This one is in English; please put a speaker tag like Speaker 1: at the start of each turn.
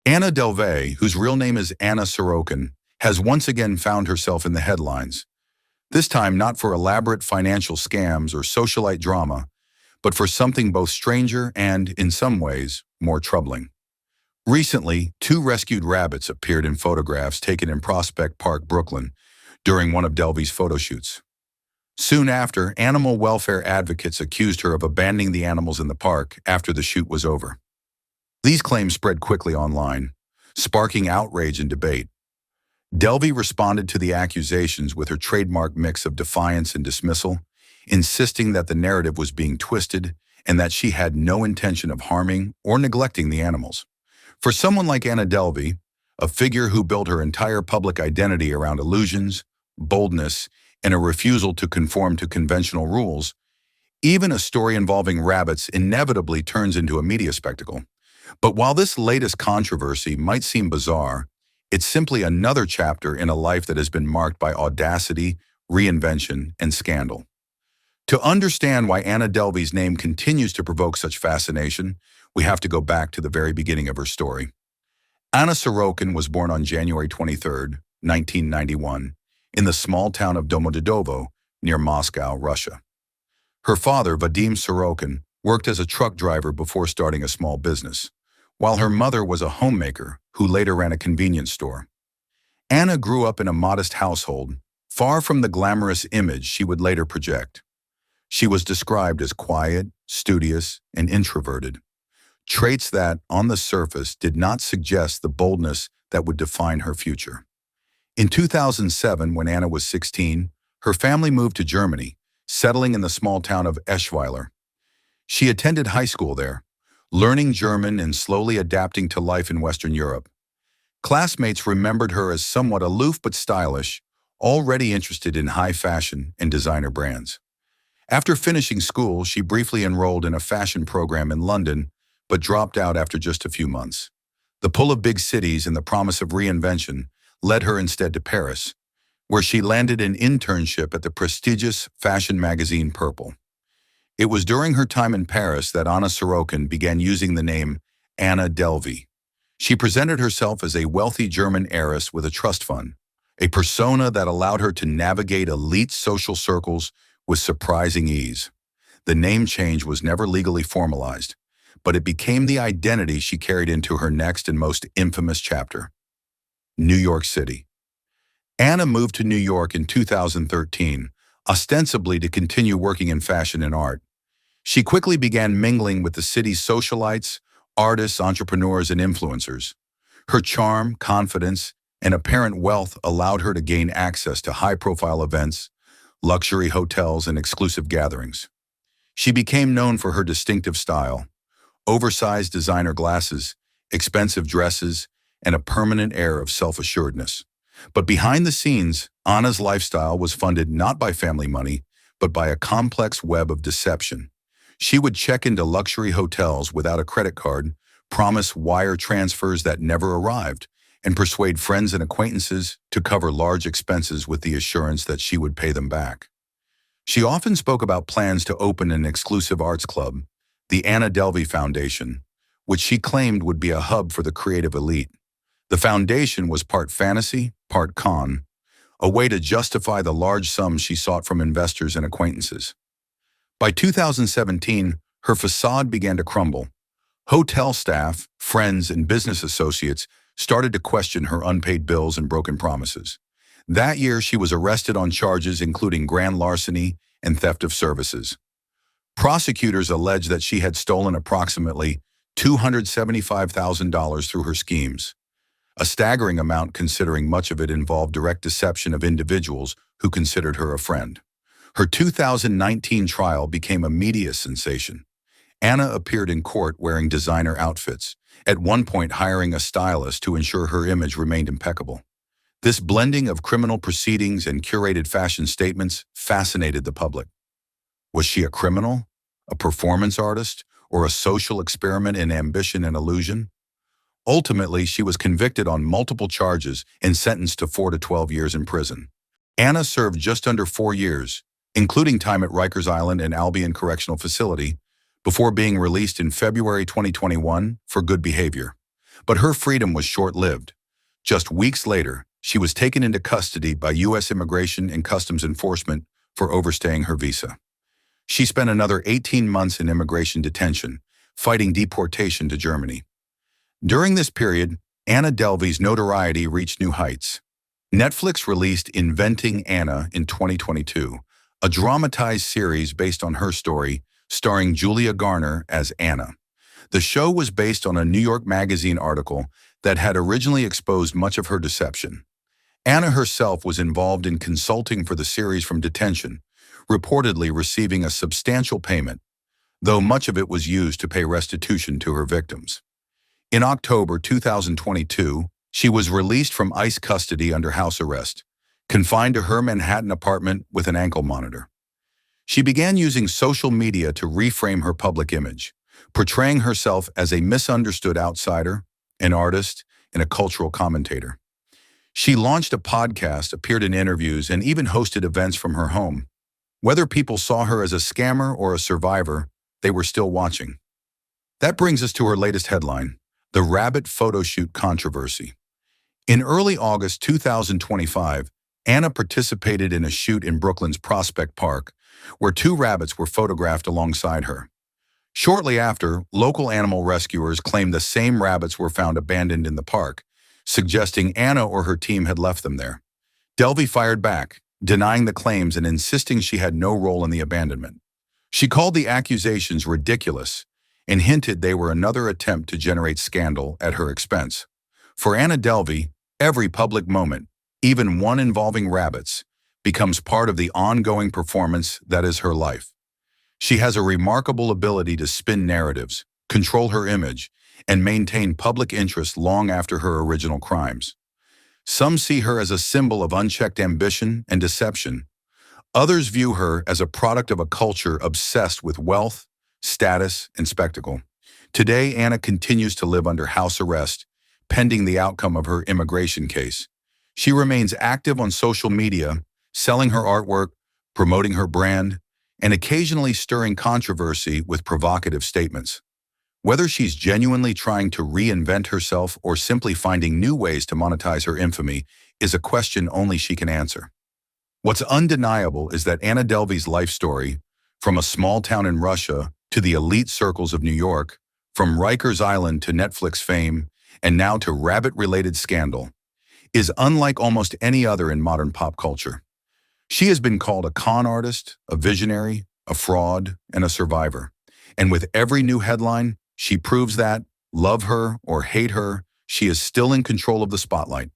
Speaker 1: Anna Delvey, whose real name is Anna Sorokin, has once again found herself in the headlines, this time not for elaborate financial scams or socialite drama, but for something both stranger and, in some ways, more troubling. Recently, two rescued rabbits appeared in photographs taken in Prospect Park, Brooklyn, during one of Delvey's photoshoots. Soon after, animal welfare advocates accused her of abandoning the animals in the park after the shoot was over. These claims spread quickly online, sparking outrage and debate. Delvey responded to the accusations with her trademark mix of defiance and dismissal, insisting that the narrative was being twisted and that she had no intention of harming or neglecting the animals. For someone like Anna Delvey, a figure who built her entire public identity around illusions, boldness, and a refusal to conform to conventional rules, even a story involving rabbits inevitably turns into a media spectacle. But while this latest controversy might seem bizarre, it's simply another chapter in a life that has been marked by audacity, reinvention, and scandal. To understand why Anna Delvey's name continues to provoke such fascination, we have to go back to the very beginning of her story. Anna Sorokin was born on January 23, 1991, in the small town of Domodedovo, near Moscow, Russia. Her father, Vadim Sorokin, worked as a truck driver before starting a small business, while her mother was a homemaker who later ran a convenience store. Anna grew up in a modest household, far from the glamorous image she would later project. She was described as quiet, studious, and introverted, traits that, on the surface, did not suggest the boldness that would define her future. In 2007, when Anna was 16, her family moved to Germany, settling in the small town of Eschweiler. She attended high school there, learning German and slowly adapting to life in Western Europe. Classmates remembered her as somewhat aloof but stylish, already interested in high fashion and designer brands. After finishing school, she briefly enrolled in a fashion program in London, but dropped out after just a few months. The pull of big cities and the promise of reinvention led her instead to Paris, where she landed an internship at the prestigious fashion magazine Purple. It was during her time in Paris that Anna Sorokin began using the name Anna Delvey. She presented herself as a wealthy German heiress with a trust fund, a persona that allowed her to navigate elite social circles with surprising ease. The name change was never legally formalized, but it became the identity she carried into her next and most infamous chapter: New York City. Anna moved to New York in 2013, ostensibly to continue working in fashion and art. She quickly began mingling with the city's socialites, artists, entrepreneurs, and influencers. Her charm, confidence, and apparent wealth allowed her to gain access to high-profile events, luxury hotels, and exclusive gatherings. She became known for her distinctive style: oversized designer glasses, expensive dresses, and a permanent air of self-assuredness. But behind the scenes, Anna's lifestyle was funded not by family money, but by a complex web of deception. She would check into luxury hotels without a credit card, promise wire transfers that never arrived, and persuade friends and acquaintances to cover large expenses with the assurance that she would pay them back. She often spoke about plans to open an exclusive arts club, the Anna Delvey Foundation, which she claimed would be a hub for the creative elite. The foundation was part fantasy, part con, a way to justify the large sums she sought from investors and acquaintances. By 2017, her facade began to crumble. Hotel staff, friends, and business associates started to question her unpaid bills and broken promises. That year, she was arrested on charges including grand larceny and theft of services. Prosecutors alleged that she had stolen approximately $275,000 through her schemes, a staggering amount considering much of it involved direct deception of individuals who considered her a friend. Her 2019 trial became a media sensation. Anna appeared in court wearing designer outfits, at one point hiring a stylist to ensure her image remained impeccable. This blending of criminal proceedings and curated fashion statements fascinated the public. Was she a criminal, a performance artist, or a social experiment in ambition and illusion? Ultimately, she was convicted on multiple charges and sentenced to 4 to 12 years in prison. Anna served just under 4 years, including time at Rikers Island and Albion Correctional Facility, before being released in February 2021 for good behavior. But her freedom was short-lived. Just weeks later, she was taken into custody by U.S. Immigration and Customs Enforcement for overstaying her visa. She spent another 18 months in immigration detention, fighting deportation to Germany. During this period, Anna Delvey's notoriety reached new heights. Netflix released Inventing Anna in 2022, a dramatized series based on her story, starring Julia Garner as Anna. The show was based on a New York Magazine article that had originally exposed much of her deception. Anna herself was involved in consulting for the series from detention, reportedly receiving a substantial payment, though much of it was used to pay restitution to her victims. In October 2022, she was released from ICE custody under house arrest, confined to her Manhattan apartment with an ankle monitor. She began using social media to reframe her public image, portraying herself as a misunderstood outsider, an artist, and a cultural commentator. She launched a podcast, appeared in interviews, and even hosted events from her home. Whether people saw her as a scammer or a survivor, they were still watching. That brings us to her latest headline, the rabbit photoshoot controversy. In early August 2025, Anna participated in a shoot in Brooklyn's Prospect Park, where two rabbits were photographed alongside her. Shortly after, local animal rescuers claimed the same rabbits were found abandoned in the park, suggesting Anna or her team had left them there. Delvey fired back, denying the claims and insisting she had no role in the abandonment. She called the accusations ridiculous and hinted they were another attempt to generate scandal at her expense. For Anna Delvey, every public moment, even one involving rabbits, becomes part of the ongoing performance that is her life. She has a remarkable ability to spin narratives, control her image, and maintain public interest long after her original crimes. Some see her as a symbol of unchecked ambition and deception. Others view her as a product of a culture obsessed with wealth, status, and spectacle. Today, Anna continues to live under house arrest, pending the outcome of her immigration case. She remains active on social media, selling her artwork, promoting her brand, and occasionally stirring controversy with provocative statements. Whether she's genuinely trying to reinvent herself or simply finding new ways to monetize her infamy is a question only she can answer. What's undeniable is that Anna Delvey's life story, from a small town in Russia to the elite circles of New York, from Rikers Island to Netflix fame, and now to rabbit-related scandal, is unlike almost any other in modern pop culture. She has been called a con artist, a visionary, a fraud, and a survivor. And with every new headline, she proves that, love her or hate her, she is still in control of the spotlight.